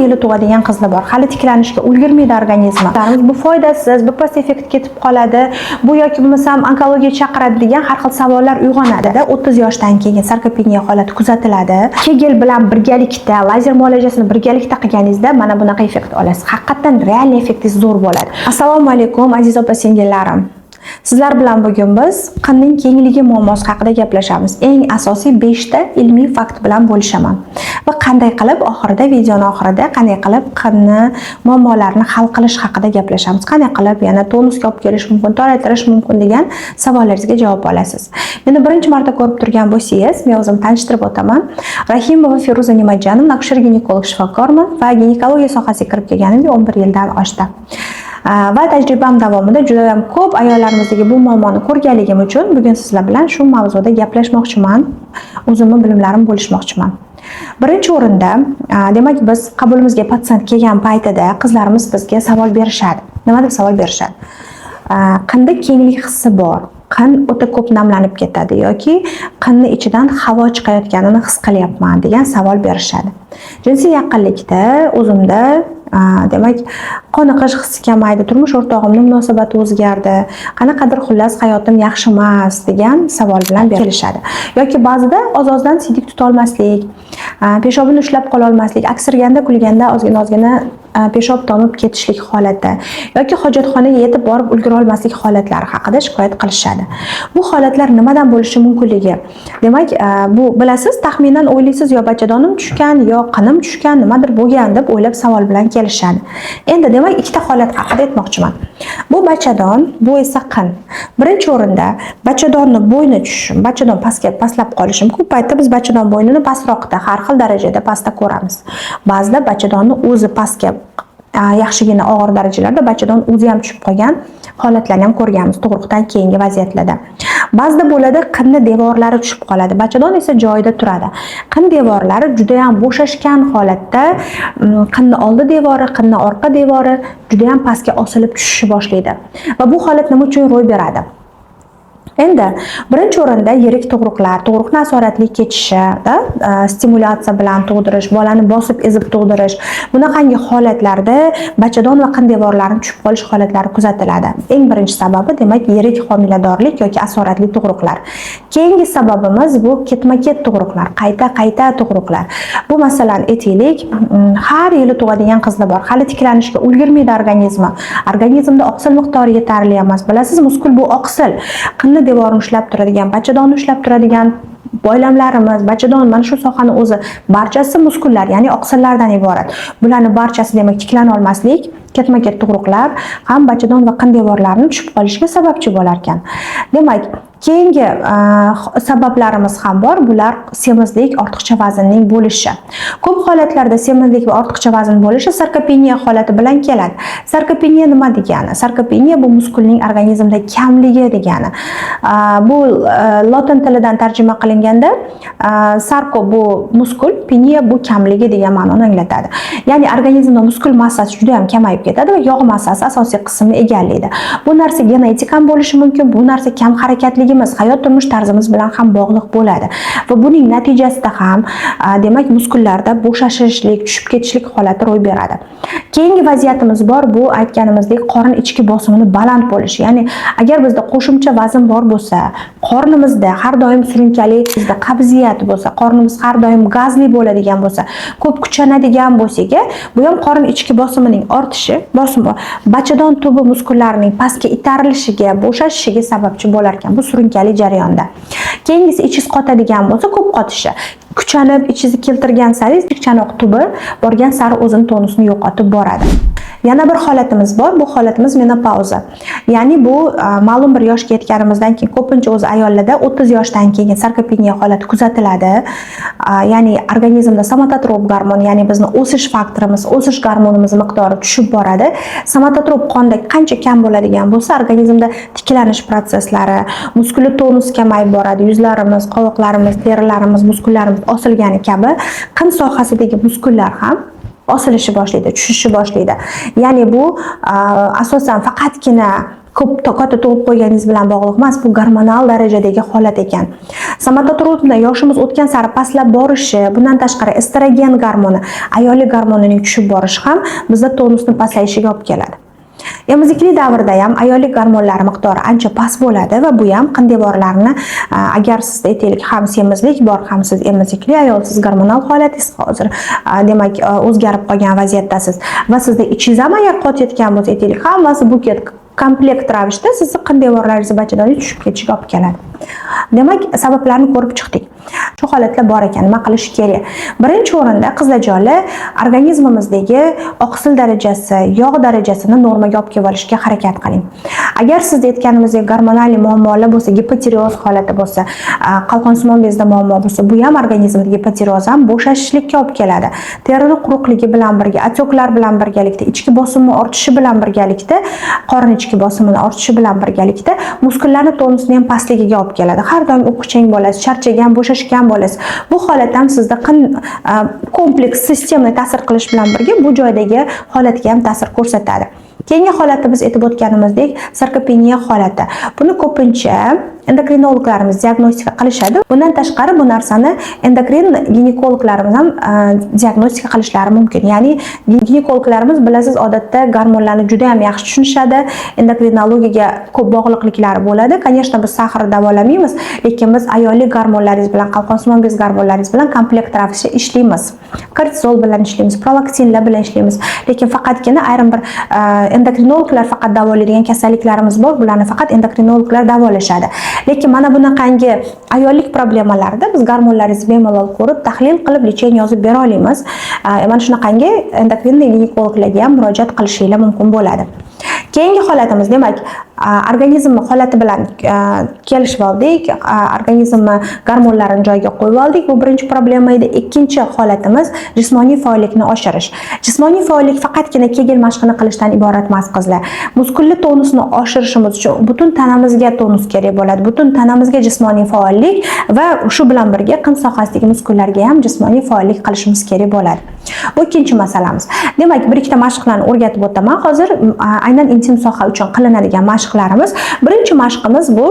yili tug'adigan qizlar bor. Hali tiklanishga ulgurmaydi organizmi. Bu foydasiz, bu past effekt ketib qoladi. Bu yoki bo'lmasam onkologiya chaqiradi degan har xil savollar uyg'onadi. 30 yoshdan keyin sarkopeniya holati kuzatiladi. Kegel bilan birgalikda lazer muolajasini birgalikda qilganingizda mana bunaqa effekt olasiz. Haqiqatan real effektingiz zo'r bo'ladi. Assalomu alaykum aziz opa-singillarim. Sizlar bilan bugun biz qinning kengligi muammosi haqida gaplashamiz. Eng asosiy 5 ta ilmiy fakt bilan bo'lishaman. Va qanday qilib videoni oxirida qanday qilib qinni muammolarini hal qilish haqida gaplashamiz. Qanday qilib yana tonusga olib kelish mumkin, toraytirish mumkin degan savollaringizga javob olasiz. Meni birinchi marta ko'rib turgan bo'lsangiz, men o'zim tanishtirib o'taman. Rahimova Feruza Nimajanim, akusher-ginekolog shifokorman va ginekologiya sohasiga kirib kelganimga 11 yildan oshdi. Va tajribam davomida juda ham ko'p ayollarimizdagi bu muammoni ko'rganligim uchun bugun sizlar bilan shu mavzuda gaplashmoqchiman. O'zimning bilimlarim bo'lishmoqchiman. Birinchi o'rinda, demak biz qabulimizga patsient kelgan paytida qizlarimiz bizga savol berishadi. Nima deb savol berishadi? Qinda kenglik hissi bor. Qin o'ta ko'p namlanib ketadi yoki qinni ichidan havo chiqayotganini his qilyapman degan savol berishadi. Jinsiy yaqinlikda o'zimda demak qoniqish hissi kamaydi, turmush o'rtog'imning munosabati o'zgardi, qanaqadir xullas hayotim yaxshi emas degan savol bilan kelishadi. Yoki ba'zida oz-ozdan siydik tuta olmaslik, peshobini ushlab qola olmaslik, aksirganda kulganda ozgina peshob tomib ketishlik holati yoki hojatxonaga yetib borib ulgura olmaslik holatlari haqida shikoyat qilishadi. Bu holatlar nimadan bo'lishi mumkinligi? Demak, bu bilasiz, taxminan o'ylaysiz yo bachadonim tushgan, yo qinim tushgan, nimadir bo'lgan deb o'ylab savol bilan kelishadi. Endi demak ikkita holat haqida aytmoqchiman. Bu bachadon, bu esa qin. Birinchi o'rinda bachadonni bo'yni tushishi, bachadon pastlab qolishi. Ko'p paytda biz bachadon bo'ynini pastroqda, har xil darajada pastda ko'ramiz. Ba'zida bachadonni o'zi pastga yaxshigina og'ir darajalarda bachadon o'zi ham tushib qolgan holatlarni ham ko'rganmiz tug'ruqdan keyingi vaziyatlarda. Ba'zida bo'ladi qinni devorlari tushib qoladi, bachadon esa joyida turadi. Qin devorlari juda ham bo'shashgan holatda qinni oldi devori, qinni orqa devori juda ham pastga osilib tushishi boshlaydi. Va bu holat nima uchun ro'y beradi? Endi birinchi o'rinda yirik tug'ruqlar, tug'ruqni asoratli kechishi, stimulyatsiya bilan tug'dirish, bolani bosib ezib tug'dirish, bunaqangi holatlarda bachadon va qin devorlarining tushib qolish holatlari kuzatiladi. Eng birinchi sababi demak yirik homiladorlik yoki asoratli tug'ruqlar. Keyingi sababimiz bu ketma-ket tug'ruqlar, qayta tug'ruqlar. Bu masalan aytaylik, har yili tug'adigan qizlar bor. Hali tiklanishga ulgurmaydi organizmi. Organizmda oqsil miqdori yetarli emas. Bilasiz, muskul bu oqsil. Qinni devorni ushlab turadigan, bachadonni ushlab turadigan boylamlarimiz, bachadon, mana shu sohani o'zi barchasi muskullar, ya'ni oqsillardan iborat. Bularning barchasi demak tiklana olmaslik, ketma-ket tug'ruqlar ham bachadon va qin devorlarining tushib qolishiga sababchi bo'lar ekan. Demak, keyingi sabablarimiz ham bor. Bular semizlik, ortiqcha vaznning bo'lishi. Ko'p holatlarda semizlik va ortiqcha vazn bo'lishi sarkopeniya holati bilan keladi. Sarkopeniya nima degani? Sarkopeniya bu muskulning organizmda kamligi degani. Bu lotin tilidan tarjima qilinganda sarko bu muskul, peniya bu kamligi degan ma'noni anglatadi. Ya'ni organizmda muskul massasi juda ham kamayib ketadi va yog' massasi asosiy qismini egallaydi. Bu narsa genetik ham bo'lishi mumkin, bu narsa kam harakatli hayot turmush tarzimiz bilan ham bog'liq bo'ladi va buning natijasida ham demak muskullarda bo'shashishlik, tushib ketishlik holati ro'y beradi. Keyingi vaziyatimiz bor, bu aytganimizdek qorin ichki bosimini baland bo'lishi. Ya'ni agar bizda qo'shimcha vazn bor bo'lsa, qornimizda har doim surunkali, bizda qabziyat bo'lsa, qornimiz har doim gazli bo'ladigan bo'lsa, ko'p kuchanadigan bo'lsak, bu ham qorin ichki bosimining ortishi, bachadon tubi muskullarining pastga itarilishiga, bo'shashishiga sababchi bo'lar ekan. Bu surunkali jarayonda. Keyingisi ichiz qotadigan bo'lsa, ko'p qotishi. Kuchanib, ichizni keltirgan sari chanoq tubi borgan sari o'zini tonusini yo'qotib boradi. Yana bir holatimiz bor. Bu holatimiz menopauza. Ya'ni bu ma'lum bir yoshga yetganimizdan keyin ko'pincha o'z ayollarda 30 yoshdan keyin sarkopeniya holati kuzatiladi. Ya'ni organizmda somatotrop gormon, ya'ni bizning o'sish faktorimiz, o'sish gormonimiz miqdori tushib boradi. Somatotrop qonda qancha kam bo'ladigan bo'lsa, organizmda tiklanish prosesslari, muskular tonus kamayib boradi. Yuzlarimiz, qovoqlarimiz, terilarimiz, muskullarimiz osilgani kabi qin sohasidagi muskullar ham osilishi boshlaydi, tushishi boshlaydi. Ya'ni bu asosan faqatgina katta tug'ib qo'yganingiz bilan bog'liq emas, bu gormonal darajadagi holat ekan. Somatotrudni yoshimiz o'tgan sari pastlab borishi, bundan tashqari estrogen gormoni, ayollik gormonining tushib borishi ham bizda tonusni pastlayishiga olib keladi. Emizikli davrda ham ayollik gormonlari miqdori ancha past bo'ladi va bu ham qindevorlarni, agar sizda aytaylik ham semizlik bor, ham siz emizikli ayolsiz, gormonal holatingiz hozir demak o'zgarib qolgan vaziyatdasiz va sizda ichingiz ham agar qotayotgan bo'lsa, aytaylik hammasi buket komplekt ravishda sizni qindevorlaringiz bachadoni tushib ketishiga olib keladi. Demak, sabablarni ko'rib chiqdik. Shu holatlar bor ekan, nima qilish kerak? Birinchi o'rinda qizlarjonlar organizmimizdagi oqsil darajasi, yog' darajasini normaga olib kelib olishga harakat qiling. Agar sizda aytganimizdek gormonal muammolar bo'lsa, gipotireoz holati bo'lsa, qalqonsimon bezda muammo bo'lsa, bu ham organizmda gipotireoz ham bo'shashishlikka olib keladi. Terining quruqligi bilan birga, otyoqlar bilan birgalikda, ichki bosimni ortishi bilan birgalikda, qorin ichki bosimini ortishi bilan birgalikda muskullarning tonusini ham pastligiga olib keladi. Har doim o'qichang bo'lasiz, charchagan, bo'shashgan bo'lasiz. Bu holat ham sizda kompleks sistemga ta'sir qilish bilan birga bu joydagi holatga ham ta'sir ko'rsatadi. Keyingi holatda biz aytib o'tganimizdek sarkopeniya holati. Buni ko'pincha endokrinologlarimiz diagnostika qilishadi. Bundan tashqari bu narsani endokrin ginekologlarimiz ham diagnostika qilishlari mumkin. Ya'ni ginekologlarimiz bilasiz, odatda gormonlarni juda ham yaxshi tushunishadi. Endokrinologiyaga ko'p bog'liqliklari bo'ladi. Конечно, biz sahrni davolamaymiz, lekin biz ayollik gormonlaringiz bilan, qalqonsimon bez gormonlaringiz bilan komplekt ravishda ishlaymiz. Kortizol bilan ishlaymiz, prolaktinlar bilan ishlaymiz. Lekin faqatgina ayrim bir endokrinologlar faqat davolaydigan kasalliklarimiz bor. Bularni faqat endokrinologlar davolashadi. Lekin mana bunaqangi ayollik problemalarida biz gormonlaringizni bemalol ko'rib, tahlil qilib, lecheniya yozib bera olamiz. Mana shunaqangi endokrin ginekologlarga ham murojaat qilishingiz mumkin bo'ladi. Keyingi holatimiz, demak, organizmni holati bilan kelishib oldik, organizmni gormonlarini joyiga qo'yib oldik. Bu birinchi problema edi. Ikkinchi holatimiz jismoniy faollikni oshirish. Jismoniy faollik faqatgina Kegel mashqini qilishdan iborat emas, qizlar. Muskulli tonusni oshirishimiz uchun butun tanamizga tonus kerak bo'ladi. Butun tanamizga jismoniy faollik va shu bilan birga qin sohasidagi muskullarga ham jismoniy faollik qilishimiz kerak bo'ladi. Bu ikkinchi masalamiz. Demak, bir ikkita mashqlarni o'rgatib o'taman. Hozir aynan intim soha uchun qilinadigan mashqlarimiz. Birinchi mashqimiz bu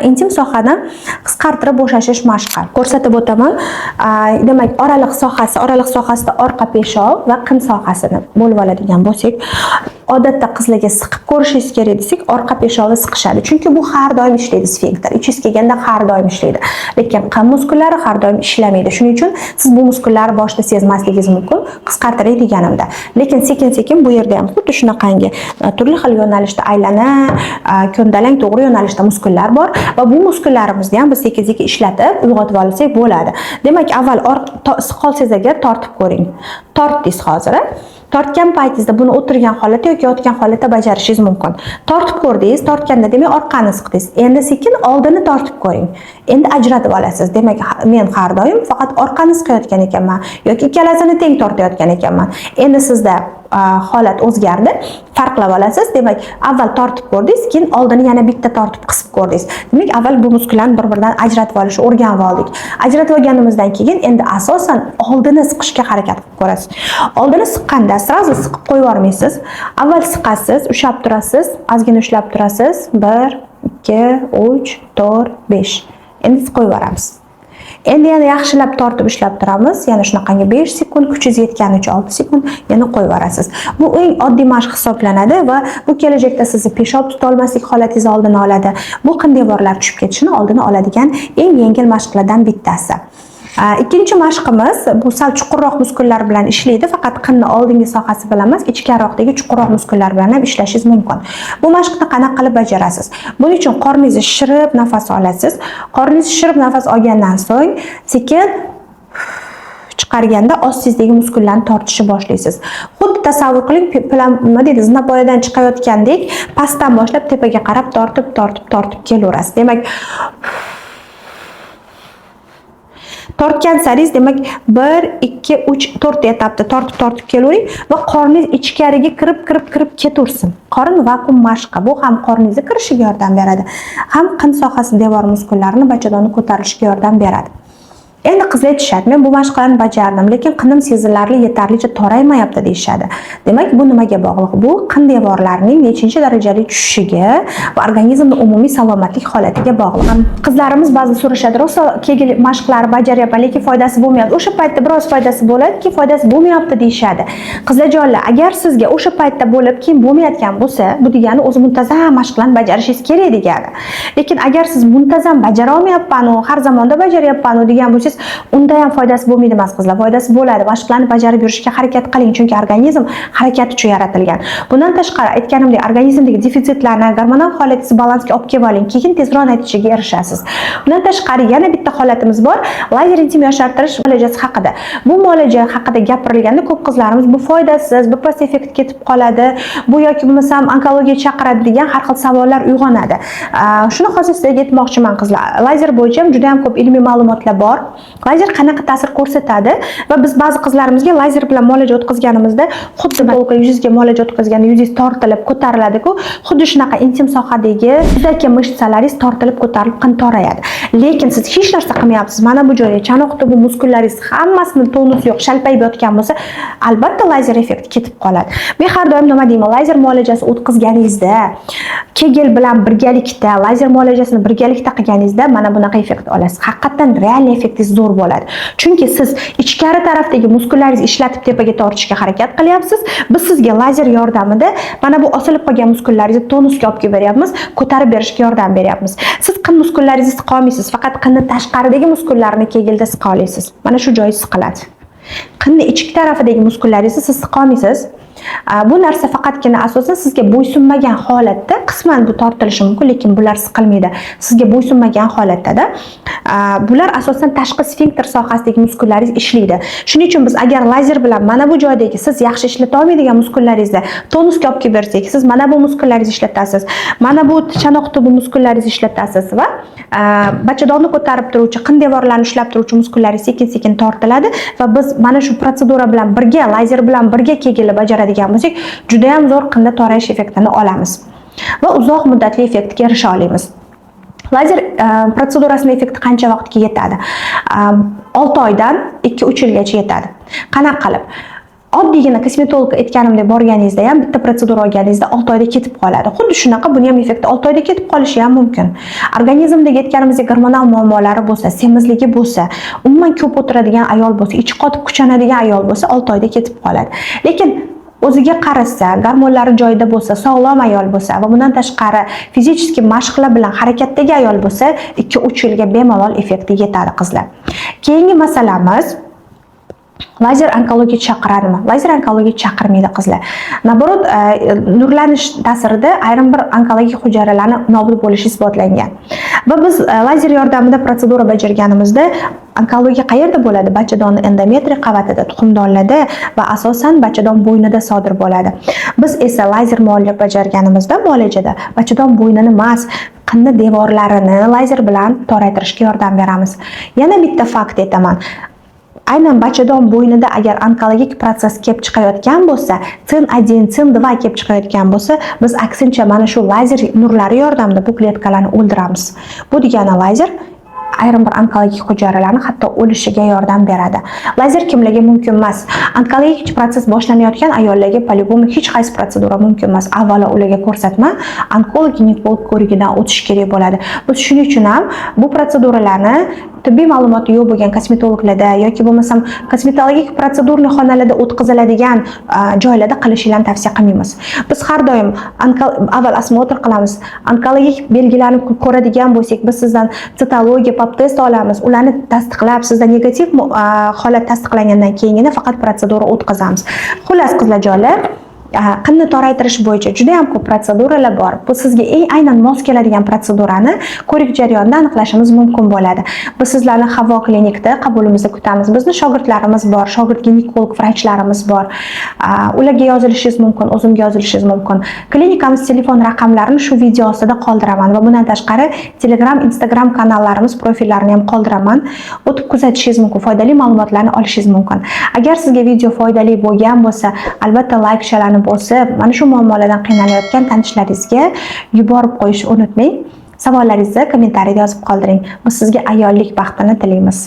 intim sohani qisqartirib bo'shashish mashqi. Ko'rsatib o'taman. Demak, oraliq sohasida orqa peshob va qin sohasini bo'lib oladigan bo'lsak, odatda qizlarga siqib ko'rishingiz kerak desak, orqa peshobi siqishadi. Chunki bu har doim ishlaydi, sfinkter. Ichingiz kelganda har doim ishlaydi. Lekin qin muskullari har doim ishlamaydi. Shuning uchun siz bu muskullarni boshida sezmasligingiz mumkin, qisqartiray deganimda. Lekin sekin-sekin bu yerda ham xuddi shunaqangi turli xil yo'nalishda aylana, ko'ndalang to'g'ri yo'nalishda muskullar bor va bu muskullarimizni ham biz sekin-sekin ishlatib uyg'otib olsak bo'ladi. Demak, avval qolsangiz agar tortib ko'ring. Tortdingiz hozir. Tortgan paytingizda buni o'tirgan holatda yoki yotgan holatda bajarishingiz mumkin. Tortib ko'rdingiz, tortganda demak orqani siqdingiz. Endi sekin oldini tortib ko'ring. Endi ajratib olasiz. Demak, men har doim faqat orqani siqayotgan ekanman yoki ikkalasini teng tortayotgan ekanman. Endi sizda holat o'zgardi, farqlab olasiz. Demak, avval tortib ko'rdingiz, keyin oldini yana bitta tortib qisib ko'rdingiz. Demak, avval bu muskullarni bir-biridan ajratib olishni o'rganib oldik. Ajratib olganimizdan keyin endi asosan oldini siqishga harakat qilib ko'rasiz. Oldini siqqanda sразу siqib qo'yib yormaysiz. Avval siqasiz, ushlab turasiz, ozgina ushlab turasiz. 1, 2, 3, 4, 5. Endi siqib qo'yib yoramiz. Endi yana yaxshilab tortib ushlab turamiz. Yana shunaqangi 5 sekund, kuchingiz yetganicha 6 sekund yana qo'yib yorasiz. Bu eng oddiy mashq hisoblanadi va bu kelajakda sizni peshob tuta olmaslik holatingizni oldini oladi. Bu qindevorlar tushib ketishini oldini oladigan eng yengil mashqlardan bittasi. Ikkinchi mashqimiz bu sal chuqurroq muskullar bilan ishlaydi, faqat qinni oldingi sohasi bilan emas, ichkariroqdagi chuqurroq muskullar bilan ham ishlashingiz mumkin. Bu mashqni qanaqa qilib bajarasiz? Buning uchun qorningizni shishirib nafas olasiz. Qorningizni shishirib nafas olgandan so'ng sekin chiqarganda ostingizdagi muskullarni tortishni boshlaysiz. Xuddi tasavvur qiling, nima deydi, zinapoyadan chiqayotgandek pastdan boshlab tepaga qarab tortib kelaverasiz. Demak, tortgan saringiz, demak 1, 2, 3, 4 etapda tortib kelavering va qorningiz ichkariga kirib ketaversin. Qorin vakuum mashqi. Bu ham qorningizga kirishiga yordam beradi, ham qin sohasi devor muskullarini bachadonni ko'tarilishiga yordam beradi. Endi qizlar aytishadi, men bu mashqlarni bajardim, lekin qinim sezilarli yetarlicha toraymayapti deyishadi. Demak, bu nimaga bog'liq? Bu qin devorlarining nechinchi darajali tushishiga va organizmning umumiy salomatlik holatiga bog'liq. Qizlarimiz ba'zida so'rashadi, rosa Kegel mashqlari bajaryapman, lekin foydasi bo'lmayapti. O'sha paytda biroz foydasi bo'ladi, keyin foydasi bo'lmayapti deyishadi. Qizlarjonlar, agar sizga o'sha paytda bo'lib, keyin bo'lmayotgan bo'lsa, bu degani o'zi muntazam mashqlarni bajarishingiz kerak degani. Lekin agar siz muntazam bajara olmayapman, har zamonda bajaryapman degan bo'lsangiz, unda ham foydasi bo'lmaydi emas qizlar, foydasi bo'ladi. Mashqlarni bajarib yurishga harakat qiling, chunki organizm harakat uchun yaratilgan. Bundan tashqari aytganimdek, organizmdagi defitsitlarni, gormonal holatingizni balansga olib kelib oling, keyin tezroq natijaga erishasiz. Bundan tashqari yana bitta holatimiz bor, lazer intim yoshartirish muolajasi haqida. Bu muolaja haqida gapirilganda ko'p qizlarimiz bu foydasiz, bu past effekt ketib qoladi, bu yoki bo'lmasam onkologiyaga chaqiradi degan har xil savollar uyg'onadi. Shuni hozir sizlarga aytmoqchiman qizlar. Lazer bo'yicha juda ham ko'p ilmiy ma'lumotlar bor. Lazer qanaqa ta'sir ko'rsatadi va biz ba'zi qizlarimizga lazer bilan muolaja o'tkazganimizda xuddi yuzingizga muolaja o'tkazganda yuzingiz tortilib ko'tariladi-ku, xuddi shunaqa intim sohadagi yuzaki mышцалаringiz tortilib ko'tarilib qin torayadi. Lekin siz hech narsa qilmayapsiz. Mana bu joyga chanoqda bu muskullaringiz hammasini tonus yo'q, shalpayib yotgan bo'lsa, albatta lazer effekti ketib qoladi. Men har doim nima deyman, lazer muolajasi o'tkazganingizda, Kegel bilan birgalikda lazer muolajasini birgalikda qilganingizda mana bunaqa effekt olasiz. Haqiqatan real effektingiz zo'r bo'ladi. Chunki siz ichkari tarafdagi muskullaringizni ishlatib tepaga tortishga harakat qilyapsiz. Biz sizga lazer yordamida mana bu osilib qolgan muskullaringizni tonusga olib kelib beryapmiz, ko'tarib berishga yordam beryapmiz. Siz qin muskullaringizni siqa olmaysiz, faqat qinning tashqaridagi muskullarni Kegelda siqa olasiz. Mana shu joyi siqiladi. Qinning ichki tarafidagi muskullaringizni siz siqa olmaysiz. Bu narsa faqatgina asosan sizga bo'ysunmagan holatda qisman bu tortilishi mumkin, lekin bular siqilmaydi. Sizga bo'ysunmagan holatda bular asosan tashqi sfinkter sohasidagi muskullaringiz ishlaydi. Shuning uchun biz agar lazer bilan mana bu joydagi siz yaxshi ishlata olmaydigan muskullaringizni tonusga olib kelib bersak, siz mana bu muskullaringizni ishlatasiz, mana bu chanoqda bu muskullaringizni ishlatasiz va bachadonni ko'tarib turuvchi, qin devorlarini ushlab turuvchi muskullaringiz sekin-sekin tortiladi va biz mana shu protsedura bilan birga, lazer bilan birga Kegelni bajaradigan bo'lsak, juda ham zo'r qinda torayish effektini olamiz va uzoq muddatli effektga erisha olamiz. Lazer protsedurasining effekti qancha vaqtga yetadi? 6 oydan 2-3 yilgacha yetadi. Qanaqa qilib? Oddiygina kosmetologga aytganimdek borganingizda ham bitta protsedura olganingizda 6 oyda ketib qoladi. Xuddi shunaqa buni ham effekti 6 oyda ketib qolishi ham mumkin. Organizmdagi aytganimizdek gormonal muammolari bo'lsa, semizligi bo'lsa, umuman ko'p o'tiradigan ayol bo'lsa, ichi qotib kuchanadigan ayol bo'lsa 6 oyda ketib qoladi. Lekin o'ziga qarasa, gormonlari joyida bo'lsa, sog'lom ayol bo'lsa va bundan tashqari fizik mashqlar bilan harakatdagi ayol bo'lsa, 2-3 yilga bemalol effekti yetadi qizlar. Keyingi masalamiz lazer onkologiyaga chaqiradimi? Lazer onkologiyaga chaqirmaydi qizlar. Naborot, nurlanish ta'sirida ayrim bir onkologik hujayralarni nobud bo'lishi isbotlangan. Va biz lazer yordamida protsedura bajarganimizda onkologiya qayerda bo'ladi? Bachadonning endometriy qavatida, tuxumdonlarda va asosan bachadon bo'ynida sodir bo'ladi. Biz esa lazer muolaja bajarganimizda muolajada bachadon bo'ynini emas, qinni devorlarini lazer bilan toraytirishga yordam beramiz. Yana bitta fakt aytaman. Aynan bachadon bo'ynida agar onkologik proses kelib chiqayotgan bo'lsa, CIN1, CIN2 kelib chiqayotgan bo'lsa, biz aksincha mana shu lazer nurlari yordamida bu kletkalarni o'ldiramiz. Bu degani lazer ayrim bir onkologik hujayralarni hatto o'lishiga yordam beradi. Lazer kimlarga mumkin emas? Onkologik proses boshlanayotgan ayollarga poligami hech qaysi protsedura mumkin emas. Avvalo ularga ko'rsatma onkolog ginekolog ko'rigidan o'tish kerak bo'ladi. Biz shuning uchun ham bu protseduralarni tibbiy ma'lumoti yo'q bo'lgan kosmetologlarda yoki bo'lmasam kosmetologik protsedurli xonalarda o'tkaziladigan joylarda qilishinglarni tavsiya qilmaymiz. Biz har doim avval osmotr qilamiz. Onkologik belgilarni ko'radigan bo'lsak, biz sizdan sitologiya, pap test olamiz. Ularni tasdiqlab, sizda negativ holat tasdiqlangandan keyingina faqat protsedura o'tkazamiz. Xullas qizlarjonlar, qinni toraytirish bo'yicha juda ham ko'p protseduralar bor. Bu sizga eng aynan mos keladigan protsedurani ko'rik jarayonida aniqlashimiz mumkin bo'ladi. Biz sizlarni Havo klinikda qabulimizda kutamiz. Bizning shogirdlarimiz bor, shogird ginekolog vrachlarimiz bor. Ularga yozilishingiz mumkin, o'zimga yozilishingiz mumkin. Klinikamiz telefon raqamlarini shu video ostida qoldiraman va bundan tashqari Telegram, Instagram kanallarimiz profillarini ham qoldiraman. O'tib kuzatishingiz mumkin, foydali ma'lumotlarni olishingiz mumkin. Agar sizga video foydali bo'lgan bo'lsa, albatta like sharani bosib, mana shu muammolardan qiynalayotgan tanishlaringizga yuborib qo'yishni unutmang. Savollaringizni kommentariyada yozib qoldiring. Biz sizga ayollik baxtini tilaymiz.